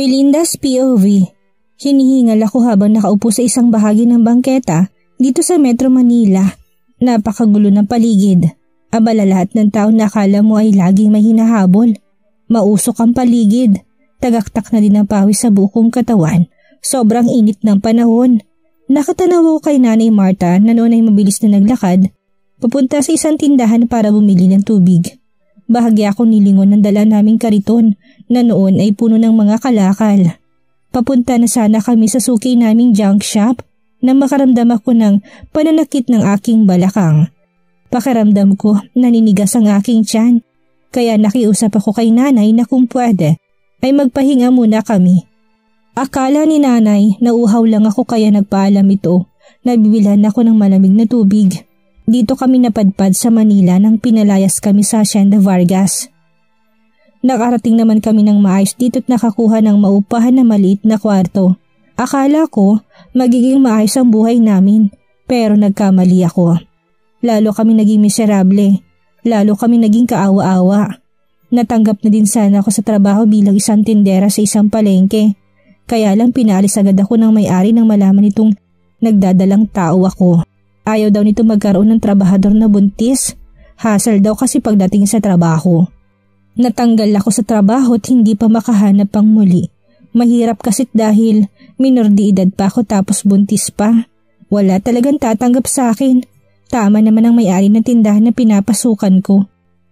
Belinda's POV. Hinihingal ako habang nakaupo sa isang bahagi ng bangketa dito sa Metro Manila. Napakagulo ng paligid. Abala lahat ng tao na akala mo ay laging may hinahabol. Mausok ang paligid. Tagaktak na din ang pawis sa buong katawan. Sobrang init ng panahon. Nakatanaw ako kay Nanay Marta na noon ay mabilis na naglakad papunta sa isang tindahan para bumili ng tubig. Bahagya akong nilingon ng dala naming kariton na noon ay puno ng mga kalakal. Papunta na sana kami sa suki naming junk shop nang makaramdam ako ng pananakit ng aking balakang. Pakiramdam ko naninigas ang aking tiyan, kaya nakiusap ako kay nanay na kung pwede ay magpahinga muna kami. Akala ni nanay na uhaw lang ako kaya nagpaalam ito na bibilhan ako ng malamig na tubig. Dito kami napadpad sa Manila nang pinalayas kami sa Hacienda Vargas. Nakarating naman kami ng maayos dito at nakakuha ng maupahan na maliit na kwarto. Akala ko magiging maayos ang buhay namin, pero nagkamali ako. Lalo kami naging miserable, lalo kami naging kaawa-awa. Natanggap na din sana ako sa trabaho bilang isang tindera sa isang palengke. Kaya lang pinaalis agad ako ng may-ari nang malaman itong nagdadalang tao ako. Ayaw daw nito magkaroon ng trabahador na buntis. Hassle daw kasi pagdating sa trabaho. Natanggal ako sa trabaho at hindi pa makahanap pang muli. Mahirap kasi dahil minor de edad pa ako tapos buntis pa. Wala talagang tatanggap sa akin. Tama naman ang may-ari ng tindahan na pinapasukan ko.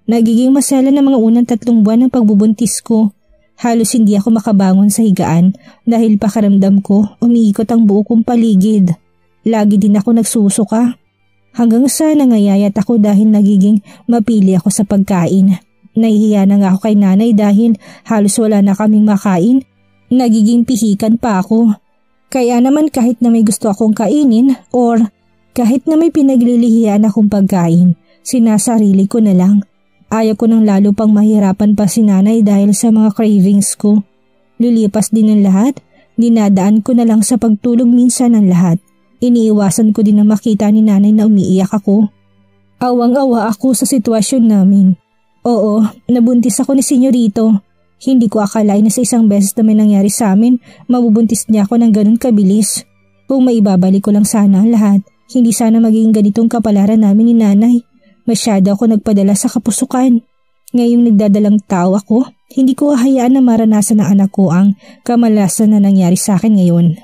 Nagiging masela ng mga unang 3 buwan ng pagbubuntis ko. Halos hindi ako makabangon sa higaan dahil pakiramdam ko umiikot ang buo kong paligid. Lagi din ako nagsusuka. Hanggang sa nangayayat ako dahil nagiging mapili ako sa pagkain. Nahihiya na nga ako kay nanay dahil halos wala na kaming makain. Nagiging pihikan pa ako. Kaya naman kahit na may gusto akong kainin or kahit na may pinaglilihian akong pagkain, sinasarili ko na lang. Ayaw ko nang lalo pang mahirapan pa si nanay dahil sa mga cravings ko. Lilipas din ang lahat, dinadaan ko na lang sa pagtulog minsan ang lahat. Iniiwasan ko din na makita ni nanay na umiiyak ako. Awang-awa ako sa sitwasyon namin. Oo, nabuntis ako ni Senyorito. Hindi ko akalain na sa isang beses na may nangyari sa amin, mabubuntis niya ako ng ganun kabilis. Kung maibabalik ko lang sana ang lahat, hindi sana magiging ganitong kapalaran namin ni nanay. Masyado ako nagpadala sa kapusukan. Ngayong nagdadalang tao ako, hindi ko hahayaan na maranasan ng anak ko ang kamalasan na nangyari sa akin ngayon.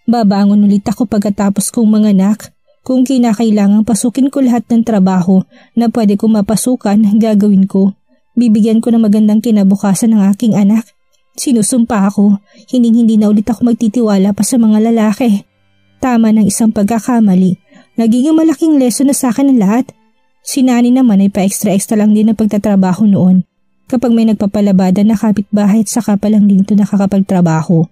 Babangon ulit ako pagkatapos kong manganak. Kung kinakailangang pasukin ko lahat ng trabaho na pwede kong mapasukan, gagawin ko. Bibigyan ko ng magandang kinabukasan ng aking anak. Sinusumpa ako, hindi na ulit ako magtitiwala pa sa mga lalaki. Tama ng isang pagkakamali. Nagiging malaking lesson na sa akin ang lahat. Si Nani naman ay pa-extra-extra lang din ang pagtatrabaho noon. Kapag may nagpapalabada na kapitbahay at saka pa lang din ito nakakapagtrabaho.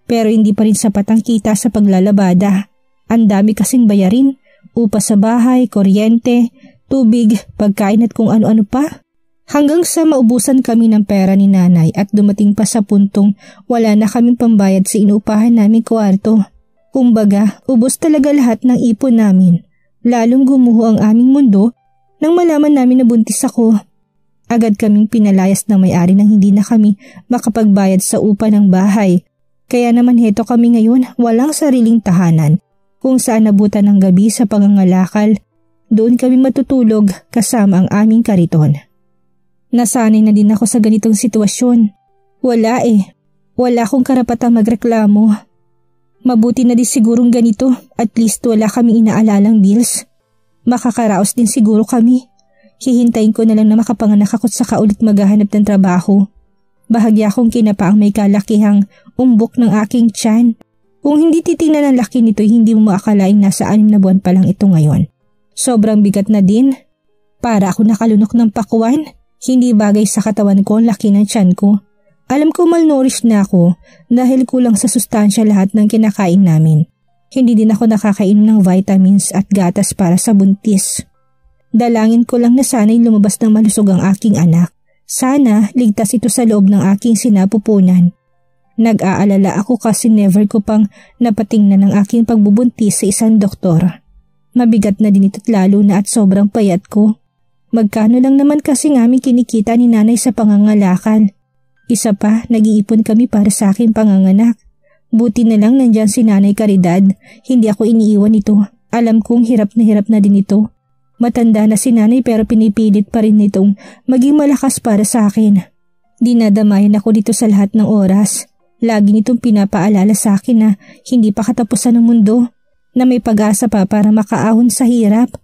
Pero hindi pa rin sapat ang kita sa paglalabada. Ang dami kasing bayarin, upa sa bahay, kuryente, tubig, pagkain at kung ano-ano pa. Hanggang sa maubusan kami ng pera ni nanay at dumating pa sa puntong wala na kaming pambayad sa inuupahan naming kwarto. Kumbaga, ubos talaga lahat ng ipon namin. Lalong gumuho ang aming mundo nang malaman namin na buntis ako. Agad kaming pinalayas ng may-ari nang hindi na kami makapagbayad sa upa ng bahay. Kaya naman heto kami ngayon, walang sariling tahanan. Kung saan nabutan ng gabi sa pangangalakal, doon kami matutulog kasama ang aming kariton. Nasanay na din ako sa ganitong sitwasyon. Wala akong karapatang magreklamo. Mabuti na din sigurong ganito, at least wala kami inaalalang bills. Makakaraos din siguro kami. Hihintayin ko na lang na makapanganak ako saka ulit maghahanap ng trabaho. Bahagya akong kinapa ang may kalakihang umbok ng aking tiyan. Kung hindi titingnan ang laki nito, hindi mo maakalaing nasa 6 na buwan pa lang ito ngayon. Sobrang bigat na din. Para ako nakalunok ng pakuan. Hindi bagay sa katawan ko ang laki ng tiyan ko. Alam ko malnourished na ako dahil kulang sa sustansya lahat ng kinakain namin. Hindi din ako nakakainom ng vitamins at gatas para sa buntis. Dalangin ko lang na sana'y lumabas ng malusog ang aking anak. Sana ligtas ito sa loob ng aking sinapupunan. Nag-aalala ako kasi never ko pang napatingnan ang aking pagbubuntis sa isang doktor. Mabigat na din ito't lalo na at sobrang payat ko. Magkano lang naman kasi ng aming kinikita ni nanay sa pangangalakal. Isa pa, nag-iipon kami para sa aking panganganak. Buti na lang nandyan si Nanay Caridad, hindi ako iniiwan ito. Alam kong hirap na din ito. Matanda na si Nanay pero pinipilit pa rin nitong maging malakas para sa akin. Dinadamayan ako dito sa lahat ng oras. Lagi nitong pinapaalala sa akin na hindi pa katapusan ng mundo, na may pag-asa pa para makaahon sa hirap.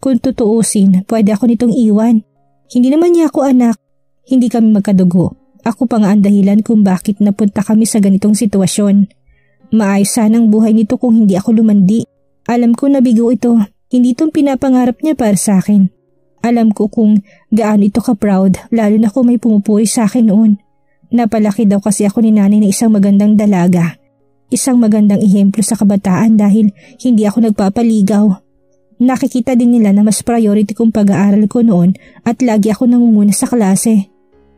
Kung tutuusin, pwede ako nitong iwan. Hindi naman niya ako anak. Hindi kami magkadugo. Ako pa nga ang dahilan kung bakit napunta kami sa ganitong sitwasyon. Maayos sanang buhay nito kung hindi ako lumandi. Alam ko na bigo ito. Hindi itong pinapangarap niya para sa akin. Alam ko kung gaano ito ka-proud, lalo na kung may pumupuri sa akin noon. Napalaki daw kasi ako ni Nanay na isang magandang dalaga. Isang magandang ehemplo sa kabataan dahil hindi ako nagpapaligaw. Nakikita din nila na mas priority kong pag-aaral ko noon at lagi ako nangunguna sa klase.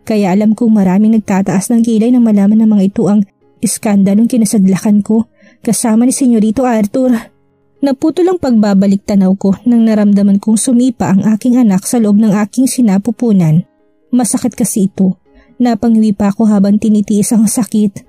Kaya alam kong maraming nagtataas ng kilay na malaman ng mga ito ang iskandalong kinasadlakan ko kasama ni Senyorito Arthur. Naputo lang pagbabalik tanaw ko nang naramdaman kong sumipa ang aking anak sa loob ng aking sinapupunan. Masakit kasi ito. Napanghiwi pa ako habang tinitiis ang sakit.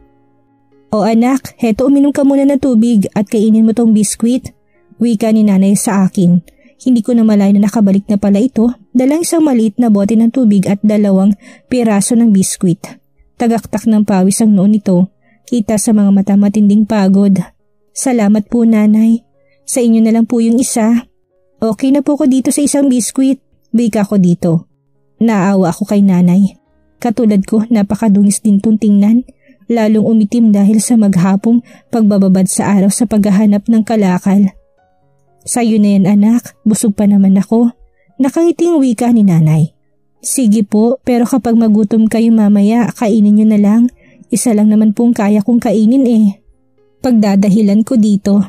O anak, heto uminom ka muna ng tubig at kainin mo tong biskwit. Wika ni Nanay sa akin. Hindi ko na malay na nakabalik na pala ito, dalang isang maliit na bote ng tubig at 2 piraso ng biskwit. Tagaktak ng pawis ang noon nito, kita sa mga mata matinding pagod. Salamat po Nanay. Sa inyo na lang po yung isa. Okay na po ko dito sa isang biskwit. Wika ko dito. Naawa ako kay Nanay. Katulad ko, napakadungis din itong tingnan, lalong umitim dahil sa maghapong pagbababad sa araw sa paghahanap ng kalakal. Sa'yo na yan anak, busog pa naman ako. Nakangiting wika ni Nanay. Sige po, pero kapag magutom kayo mamaya, kainin nyo na lang. Isa lang naman pong kaya kong kainin eh. Pagdadahilan ko dito.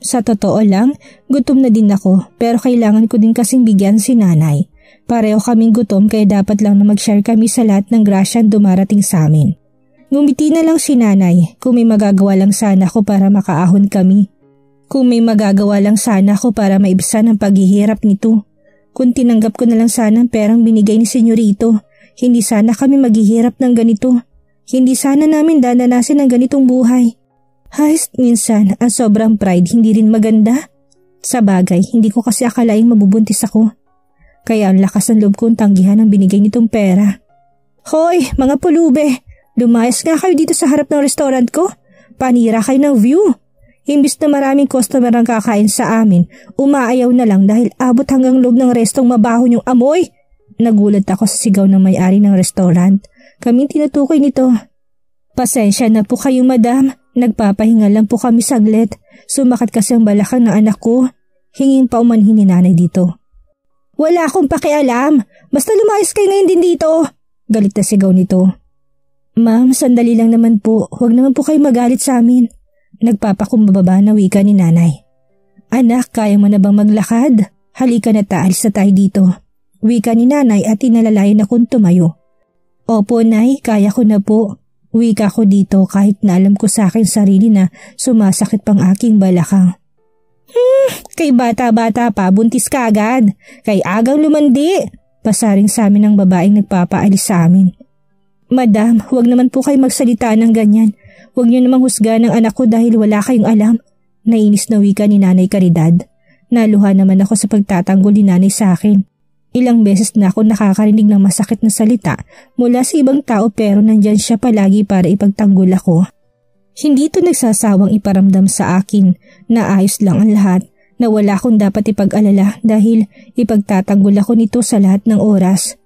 Sa totoo lang, gutom na din ako pero kailangan ko din kasing bigyan si Nanay. Pareho kaming gutom kaya dapat lang na mag-share kami sa lahat ng grasyang dumarating sa amin. Ngumiti na lang si Nanay kung may magagawa lang sana ako para makaahon kami. Kung may magagawa lang sana ako para maibsan ang paghihirap nito. Kung tinanggap ko na lang sana ang perang binigay ni Senyorito, hindi sana kami maghihirap ng ganito. Hindi sana namin dadanasin ang ganitong buhay. Haist minsan ang sobrang pride hindi rin maganda. Sa bagay, hindi ko kasi akalaing mabubuntis ako. Kaya ang lakas ng loob kong tanggihan ang binigay nitong pera. Hoy, mga pulube! Lumayas nga kayo dito sa harap ng restaurant ko. Panira kayo ng view. Imbis na maraming customer ang kakain sa amin, umaayaw na lang dahil abot hanggang loob ng restong mabaho yung amoy. Nagulat ako sa sigaw ng may-ari ng restaurant. Kaming tinutukoy nito. Pasensya na po kayo madam. Nagpapahinga lang po kami saglit. Sumakat kasi ang balakang ng anak ko. Hinging pa umanhin ni Nanay dito. Wala akong pakialam. Basta lumayas kayo ngayon din dito. Galit na sigaw nito. Ma'am, sandali lang naman po. Huwag naman po kayo magalit sa amin. Nagpapakumbababa na wika ni Nanay. Anak, kaya mo na bang maglakad? Halika na taalis na tayo dito. Wika ni Nanay at inalalayan akong tumayo. Opo, Nay, kaya ko na po. Wika ko dito kahit na alam ko sa akin sarili na sumasakit pang aking balakang. Kay bata-bata pa, buntis ka agad. Kay agang lumandi. Pasaring sa amin ng babaeng nagpapaalis sa amin. Madam, huwag naman po kayo magsalita ng ganyan. Huwag niyo namang husgahan ng anak ko dahil wala kayong alam. Nainis na wika ni Nanay Caridad. Naluha naman ako sa pagtatanggol ni Nanay sa akin. Ilang beses na ako nakakarinig ng masakit na salita mula sa ibang tao pero nandyan siya palagi para ipagtanggol ako. Hindi ito nagsasawang iparamdam sa akin na ayos lang ang lahat, na wala akong dapat ipag-alala dahil ipagtatanggol ako nito sa lahat ng oras.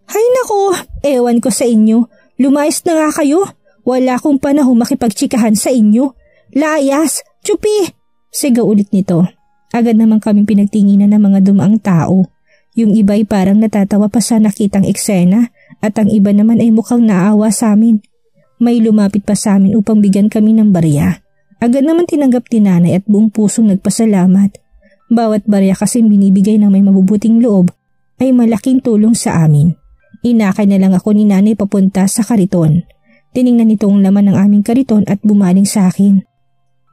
Hay nako, ewan ko sa inyo. Lumayas na nga kayo. Wala akong panahon makipagtsikahan sa inyo. Layas! Tsupi! Sigaw ulit nito. Agad naman kaming pinagtinginan ng mga dumaang tao. Yung iba'y parang natatawa pa sa nakitang eksena at ang iba naman ay mukhang naawa sa amin. May lumapit pa sa amin upang bigyan kami ng barya. Agad naman tinanggap ni Nanay at buong pusong nagpasalamat. Bawat barya kasing binibigay ng may mabubuting loob ay malaking tulong sa amin. Inakay na lang ako ni Nanay papunta sa kariton. Tiningnan nito ang laman ng aming kariton at bumaling sa akin.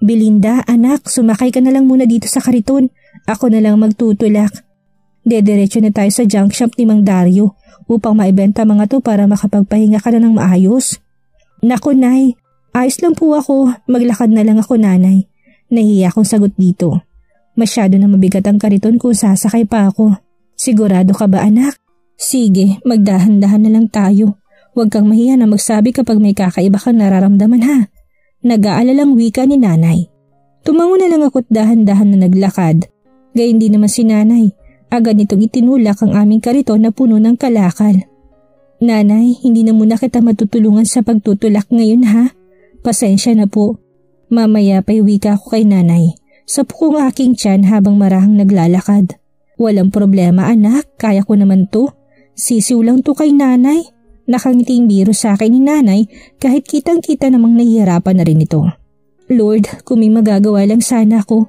Belinda, anak, sumakay ka na lang muna dito sa kariton. Ako na lang magtutulak. Dediretso na tayo sa junk shop ni Mang Dario upang maibenta mga to para makapagpahinga ka na ng maayos. Naku, Nay. Ayos lang po ako. Maglakad na lang ako, Nanay. Nahiya akong sagot dito. Masyado na mabigat ang kariton kung sasakay pa ako. Sigurado ka ba, anak? Sige, magdahan-dahan na lang tayo. Huwag kang mahiya na magsabi kapag may kakaiba kang nararamdaman, ha? Nag-aalalang wika ni Nanay. Tumango na lang ako't dahan-dahan na naglakad. Gayun din naman si Nanay. Agad nitong itinulak ang aming kariton na puno ng kalakal. Nanay, hindi na muna kita matutulungan sa pagtutulak ngayon, ha? Pasensya na po. Mamaya pa'y wika ko kay Nanay. Sapo kong aking tiyan habang marahang naglalakad. Walang problema, anak. Kaya ko naman to. Sisiw lang to kay Nanay. Nakangiting biro sa akin ni Nanay kahit kitang-kita namang nahihirapan na rin ito. Lord, kung may magagawa lang sana ako.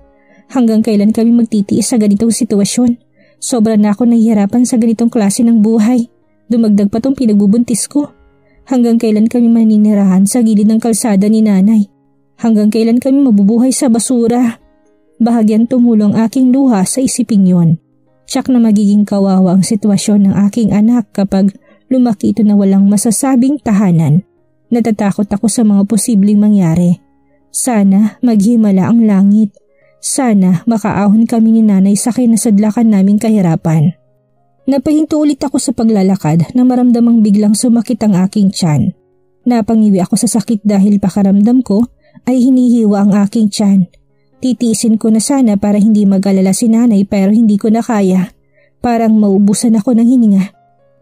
Hanggang kailan kami magtitiis sa ganitong sitwasyon? Sobra na ako nahihirapan sa ganitong klase ng buhay. Dumagdag pa tong pinagbubuntis ko. Hanggang kailan kami maninirahan sa gilid ng kalsada ni Nanay? Hanggang kailan kami mabubuhay sa basura? Bahagyan tumulong aking luha sa isiping yon. Tiyak na magiging kawawa ang sitwasyon ng aking anak kapag lumaki ito na walang masasabing tahanan. Natatakot ako sa mga posibleng mangyari. Sana maghimala ang langit. Sana makaahon kami ni Nanay sa kinasadlakan naming kahirapan. Napahinto ulit ako sa paglalakad na maramdamang biglang sumakit ang aking tiyan. Napangiwi ako sa sakit dahil pakaramdam ko ay hinihiwa ang aking tiyan. Titiisin ko na sana para hindi mag-alala si Nanay pero hindi ko na kaya. Parang maubusan ako ng hininga.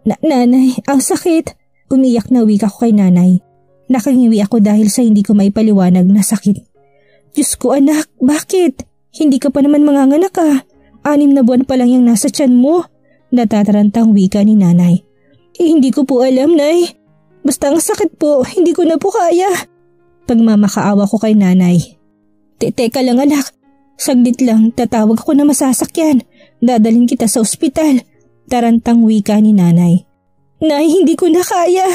Nanay, ang sakit! Umiyak na wika ko kay Nanay. Nakangiwi ako dahil sa hindi ko maipaliwanag na sakit. Diyos ko anak, bakit? Hindi ka pa naman manganganak ah. 6 na buwan pa lang yung nasa tiyan mo. Natatarantang wika ni Nanay. Hindi ko po alam, Nay. Basta ang sakit po, hindi ko na po kaya. Pagmamakaawa ko kay Nanay. Teka lang anak, saglit lang, tatawag ako na masasakyan. Dadalhin kita sa ospital. Tarantang wika ni Nanay. Nay, hindi ko na kaya.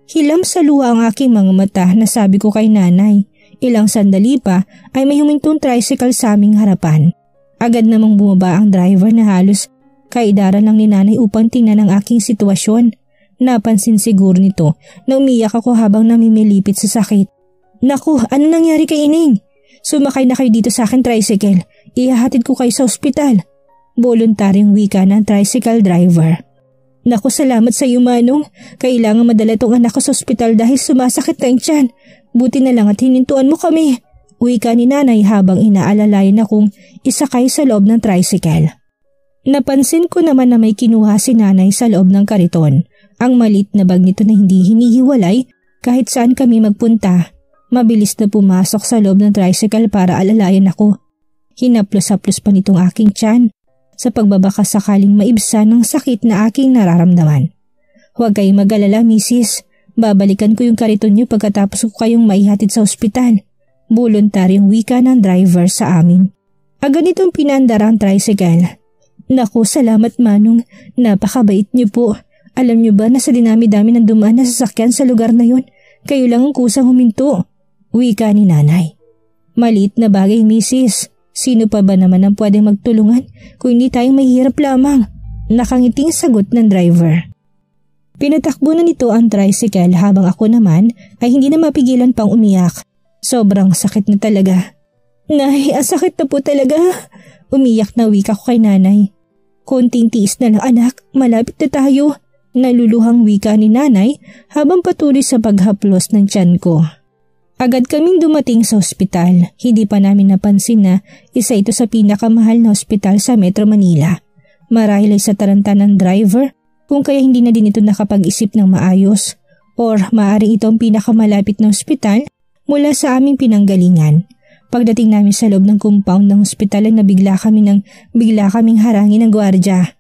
Hilam sa luha ang aking mga mata na sabi ko kay Nanay. Ilang sandali pa ay may humintong tricycle sa aming harapan. Agad namang bumaba ang driver na halos kaidaran lang ni Nanay upang tingnan ang aking sitwasyon. Napansin siguro nito na umiyak ako habang namimilipit sa sakit. Naku, ano nangyari kay Ining? Sumakay na kayo dito sa akin tricycle. Ihahatid ko kayo sa ospital. Voluntaryong wika ng tricycle driver. Naku, salamat sa iyo Manong. Kailangan madala itong anak ko sa ospital dahil sumasakit na ang tiyan. Buti na lang at hinintuan mo kami. Wika ni Nanay habang inaalalayan akong isakay sa loob ng tricycle. Napansin ko naman na may kinuha si Nanay sa loob ng kariton. Ang maliit na bag nito na hindi hinihiwalay kahit saan kami magpunta. Mabilis na pumasok sa loob ng tricycle para alalayan ako. Hinaplos-haplos pa nitong aking tiyan sa pagbabaka sakaling maibsan ng sakit na aking nararamdaman. Huwag kayong mag-alala, Mrs. Babalikan ko yung kariton niyo pagkatapos ko kayong maihatid sa ospital. Voluntaryong wika ng driver sa amin. Agad nitong pinandara ang tricycle. Naku, salamat Manong. Napakabait niyo po. Alam niyo ba na sa dinami-dami ng dumaan na sasakyan sa lugar na yon, kayo lang ang kusang huminto. Wika ni Nanay. Maliit na bagay, Mrs. Sino pa ba naman ang pwedeng magtulungan kung hindi tayong mahirap lamang? Nakangiting sagot ng driver. Pinatakbo na nito ang tricycle habang ako naman ay hindi na mapigilan pang umiyak. Sobrang sakit na talaga. Nay, ang sakit na po talaga. Umiyak na wika ko kay Nanay. Konting tiis na lang anak, malapit na tayo. Naluluhang wika ni Nanay habang patuloy sa paghaplos ng tiyan ko. Agad kaming dumating sa ospital. Hindi pa namin napansin na isa ito sa pinakamahal na ospital sa Metro Manila. Marahil ay sa taranta ng driver kung kaya hindi na din ito nakapag-isip ng maayos. Or maaaring ito ang pinakamalapit na ospital mula sa aming pinanggalingan. Pagdating namin sa loob ng compound ng ospital ay bigla kaming harangin ng gwardiya.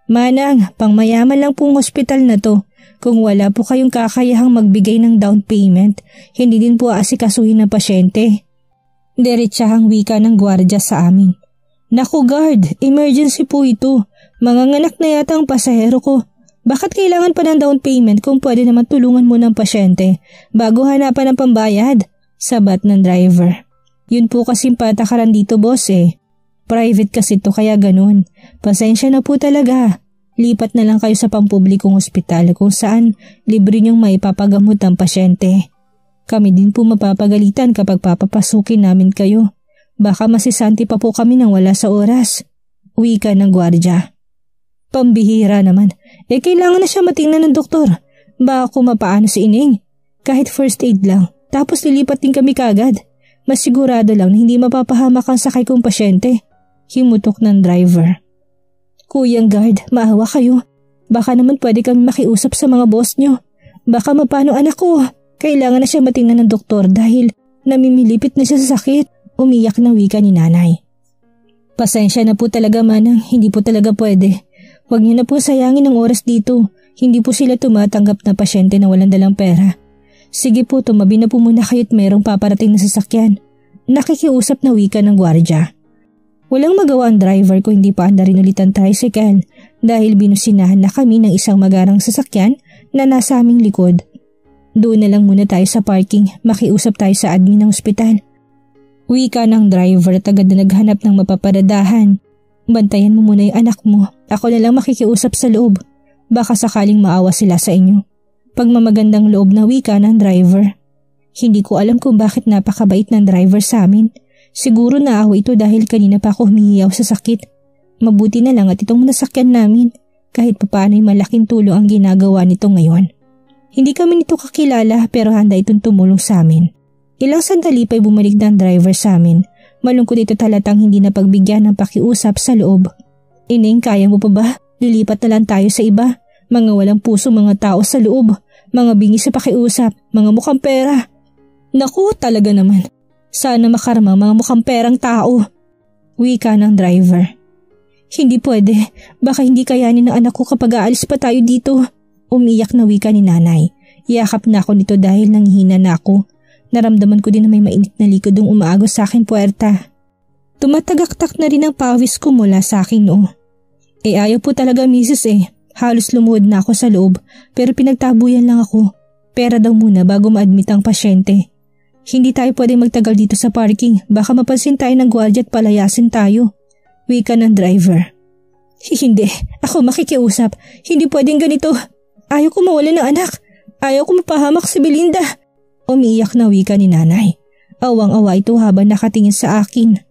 Manang, pangmayaman lang pong ospital na to. Kung wala po kayong kakayahang magbigay ng down payment, hindi din po aasikasuhin ng pasyente. Diretsahang wika ng gwardiya sa amin. Naku guard, emergency po ito. Manganganak na yata ang pasahero ko. Bakit kailangan pa ng down payment kung pwede naman tulungan mo ng pasyente bago hanapan ng pambayad? Sabat ng driver. Yun po kasing patakaran dito boss eh. Private kasi to kaya ganun. Pasensya na po talaga. Lipat na lang kayo sa pampublikong ospital kung saan libre niyong maipapagamot ang pasyente. Kami din po mapapagalitan kapag papapasukin namin kayo. Baka masisanti pa po kami nang wala sa oras. Wika ng gwardya. Pambihira naman. Kailangan na siya matingnan ng doktor. Baka kung mapaano si Ining. Kahit first aid lang. Tapos lilipat din kami kagad. Mas sigurado lang na hindi mapapahamak ang sakay kong pasyente. Himutok ng driver. Kuyang guard, maawa kayo. Baka naman pwede kami makiusap sa mga boss nyo. Baka mapano anak ko. Kailangan na siya matingnan ng doktor dahil namimilipit na siya sa sakit. Umiyak na wika ni nanay. Pasensya na po talaga manang, hindi po talaga pwede. Huwag niyo na po sayangin ang oras dito. Hindi po sila tumatanggap na pasyente na walang dalang pera. Sige po, tumabi na po muna kayo at mayroong paparating na sasakyan. Nakikiusap na wika ng gwardya. Walang magawa ang driver ko hindi pa anda rin ulit ang tricycle dahil binusinahan na kami ng isang magarang sasakyan na nasa aming likod. Doon na lang muna tayo sa parking, makiusap tayo sa admin ng ospital. Wika ng driver at agad na naghanap ng mapaparadahan. Bantayan mo muna yung anak mo. Ako na lang makikiusap sa loob. Baka sakaling maawa sila sa inyo. Pagmamagandang loob na wika ng driver. Hindi ko alam kung bakit napakabait ng driver sa amin. Siguro naawa ito dahil kanina pa ako humihiyaw sa sakit. Mabuti na lang at itong nasakyan namin. Kahit papaano'y malaking tulong ang ginagawa nito ngayon. Hindi kami nito kakilala pero handa itong tumulong sa amin. Ilang sandali pa'y bumalik na ang driver sa amin. Malungkot ito talatang hindi na pagbigyan ng pakiusap sa loob. Ining, kaya mo pa ba? Lilipat na lang tayo sa iba. Mga walang puso mga tao sa loob. Mga bingi sa pakiusap. Mga mukhang pera. Naku, talaga naman. Sana makarma mga mukhang perang tao. Wika ng driver. Hindi pwede. Baka hindi kayanin ng anak ko kapag aalis pa tayo dito. Umiyak na wika ni nanay. Yakap na ako nito dahil nanghina na ako. Naramdaman ko din na may mainit na likod ang umaagos sa akin puwerta. Tumatagaktak na rin ang pawis ko mula sa akin noo. Ayaw po talaga misis Halos lumuhod na ako sa loob pero pinagtabuyan lang ako. Pera daw muna bago ma-admit ang pasyente. Hindi tayo pwedeng magtagal dito sa parking. Baka mapansin tayo ng gwardiya at palayasin tayo. Wika ng driver. Hindi. Ako makikiusap. Hindi pwedeng ganito. Ayaw ko mawala ng anak. Ayaw ko mapahamak si Belinda. Umiiyak na wika ni nanay. Awang-awa ito habang nakatingin sa akin.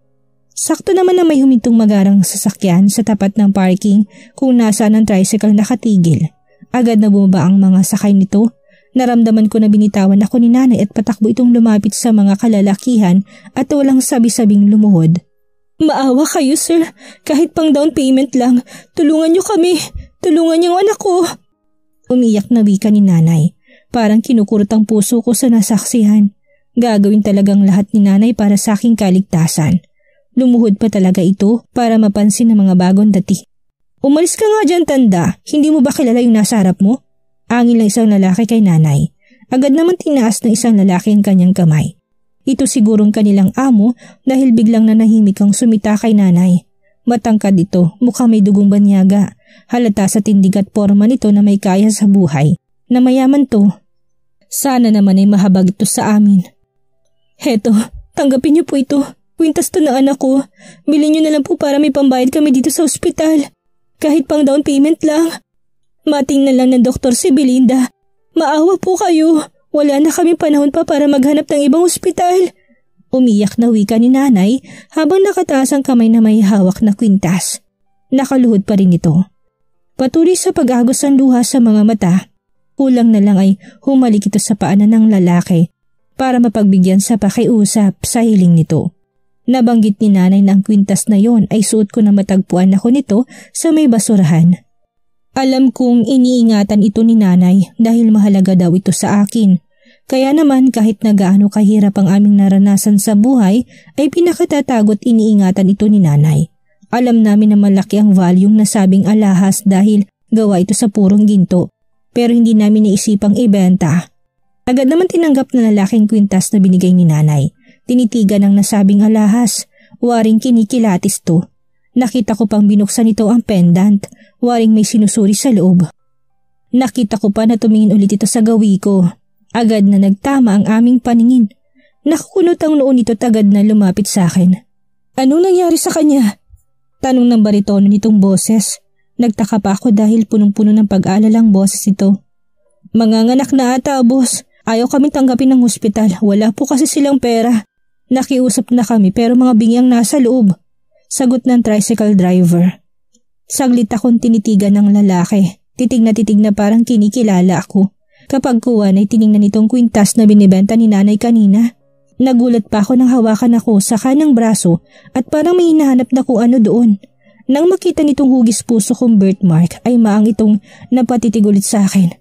Sakto naman na may humintong magarang sasakyan sa tapat ng parking kung nasaan ang tricycle nakatigil. Agad na bumaba ang mga sakay nito. Naramdaman ko na binitawan ako ni nanay at patakbo itong lumapit sa mga kalalakihan at walang sabi-sabing lumuhod. Maawa kayo sir, kahit pang down payment lang, tulungan niyo kami, tulungan niyo ang anak ko. Umiyak na wika ni nanay. Parang kinukurot ang puso ko sa nasaksihan. Gagawin talagang lahat ni nanay para sa aking kaligtasan. Lumuhod pa talaga ito para mapansin ng mga bagong dati. Umalis ka nga dyan tanda, hindi mo ba kilala yung nasa harap mo? Angin lang isang lalaki kay nanay. Agad naman tinaas ng isang lalaki ang kanyang kamay. Ito sigurong kanilang amo dahil biglang nanahimik ang sumita kay nanay. Matangkad ito, mukha may dugong banyaga. Halata sa tindig at porma nito na may kaya sa buhay. Na mayaman to. Sana naman ay mahabag ito sa amin. Heto, tanggapin niyo po ito. Kwintas to na anak ko. Bilhin niyo na lang po para may pambayad kami dito sa ospital. Kahit pang down payment lang. Matingnan lang ng doktor si Belinda. Maawa po kayo. Wala na kami panahon pa para maghanap ng ibang ospital. Umiyak na wika ni nanay habang nakataas ang kamay na may hawak na kwintas. Nakaluhod pa rin ito. Patuloy sa pag-agos ang luha sa mga mata. Kulang na lang ay humalik ito sa paanan ng lalaki para mapagbigyan sa pakiusap sa hiling nito. Nabanggit ni nanay na ang kwintas na yon ay suot ko na matagpuan ako nito sa may basurahan. Alam kong iniingatan ito ni nanay dahil mahalaga daw ito sa akin. Kaya naman kahit na gaano kahirap ang aming naranasan sa buhay ay pinakatatagot iniingatan ito ni nanay. Alam namin na malaki ang value ng nasabing alahas dahil gawa ito sa purong ginto. Pero hindi namin naisipang ibenta. Agad naman tinanggap na lalaking kwintas na binigay ni nanay. Tinitigan ang nasabing alahas. Waring kinikilatis to. Nakita ko pang binuksan ito ang pendant. Waring may sinusuri sa loob. Nakita ko pa na tumingin ulit ito sa gawi ko. Agad na nagtama ang aming paningin. Nakakunot ang noon nito tagad na lumapit sa akin. Anong nangyari sa kanya? Tanong ng baritono nitong boses. Nagtaka pa ako dahil punong-puno ng pag-aalalang boses ito. Manganganak na ata, boss. Ayaw kami tanggapin ng hospital. Wala po kasi silang pera. Nakiusap na kami pero mga bingyang nasa loob. Sagot ng tricycle driver. Saglit akong tinitigan ng lalaki. Titig na parang kinikilala ako. Kapag kuwan ay tiningnan nitong kwintas na binibenta ni nanay kanina. Nagulat pa ako nang hawakan ako sa kanang braso at parang may hinahanap na kung ano doon. Nang makita nitong hugis puso kong birthmark ay maang itong napatitig ulit sa akin.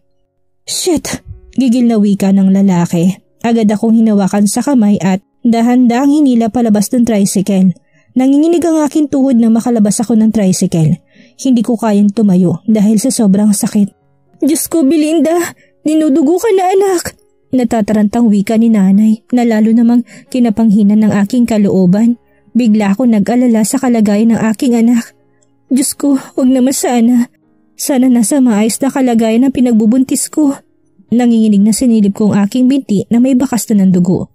Shit! Gigil na wika ng lalaki. Agad akong hinawakan sa kamay at dahan-dahang hinila palabas ng tricycle. Nanginginig ang aking tuhod na makalabas ako ng tricycle. Hindi ko kayang tumayo dahil sa sobrang sakit. Diyos ko, Belinda! Dinudugo ka na, anak! Natatarantang wika ni nanay na lalo namang kinapanghinan ng aking kalooban. Bigla ako nag-alala sa kalagayan ng aking anak. Diyos ko, huwag naman sana. Sana nasa maayos na kalagayan ang pinagbubuntis ko. Nanginginig na sinilip ko ang aking binti na may bakas na ng dugo.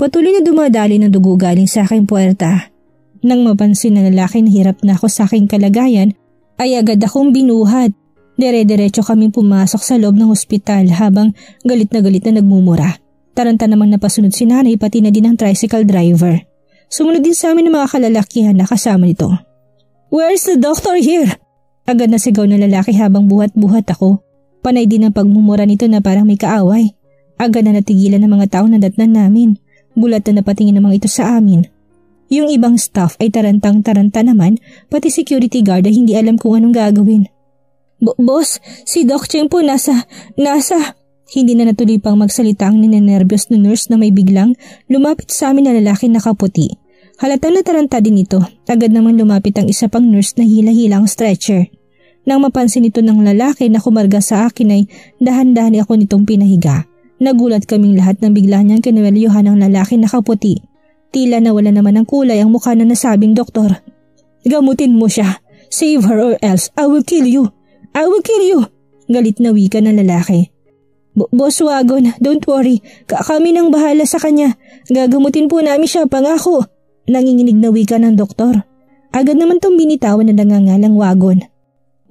Patuloy na dumadali ng dugo galing sa aking puwerta. Nang mapansin na lalaki na hirap na ako sa aking kalagayan, ay agad akong binuhat. Dire-diretso kaming pumasok sa loob ng ospital habang galit na nagmumura. Taranta namang napasunod si nanay pati na din ang tricycle driver. Sumunod din sa amin ng mga kalalakihan na kasama nito. Where is the doctor here? Agad na sigaw ng lalaki habang buhat-buhat ako. Panay din ang pagmumura nito na parang may kaaway. Agad na natigilan ng mga tao na datnan namin. Bulat na napatingin namang ito sa amin. Yung ibang staff ay tarantang-taranta naman, pati security guard ay hindi alam kung anong gagawin. Boss, si Doc Cheng po nasa... Hindi na natuloy pang magsalita ang ninenervyos na nurse na may biglang lumapit sa amin na lalaki na kaputi. Halatang nataranta din ito. Agad naman lumapit ang isa pang nurse na hila-hilang stretcher. Nang mapansin ito ng lalaki na kumarga sa akin ay dahan-dahan ako nitong pinahiga. Nagulat kaming lahat nang bigla niyang kinwelyuhan ng lalaki na kaputi. Tila nawala naman ng kulay ang mukha na nasabing doktor. Gamutin mo siya. Save her or else I will kill you. I will kill you. Galit na wika ng lalaki. Boss Wagon, don't worry. Kami nang bahala sa kanya. Gagamutin po namin siya, pangako. Nanginginig na wika ng doktor. Agad naman tong binitawan na nangangalang Wagon.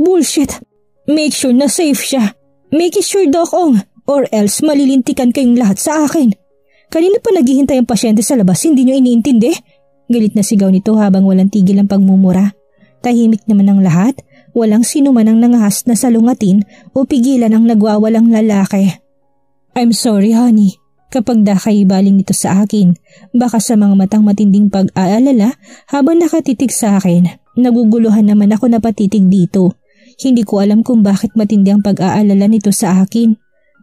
Bullshit. Make sure na safe siya. Make it sure, Doc Ong. Or else malilintikan kayong lahat sa akin. Kanina pa naghihintay ang pasyente sa labas, hindi nyo iniintindi? Galit na sigaw nito habang walang tigil ang pagmumura. Tahimik naman ang lahat. Walang sino man ang nangahas na salungatin o pigilan ang nagwawalang lalaki. I'm sorry, honey. Kapag dakay-baling nito sa akin, baka sa mga matang matinding pag-aalala habang nakatitig sa akin, naguguluhan naman ako na patitig dito. Hindi ko alam kung bakit matindi ang pag-aalala nito sa akin.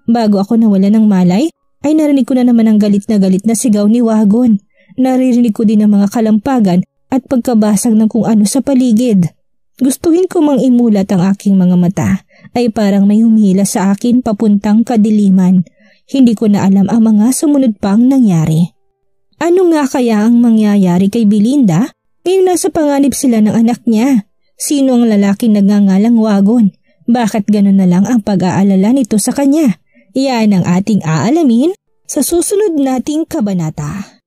Bago ako nawala ng malay, ay narinig ko na naman ang galit na sigaw ni Wagon. Naririnig ko din ang mga kalampagan at pagkabasag ng kung ano sa paligid. Gustuhin ko mang imulat ang aking mga mata ay parang may humila sa akin papuntang kadiliman. Hindi ko na alam ang mga sumunod pang nangyari. Ano nga kaya ang mangyayari kay Belinda? Ngayong nasa panganib sila ng anak niya. Sino ang lalaking nagngangalang Wagon? Bakit gano'n na lang ang pag-aalala nito sa kanya? Iyan ang ating aalamin sa susunod nating kabanata.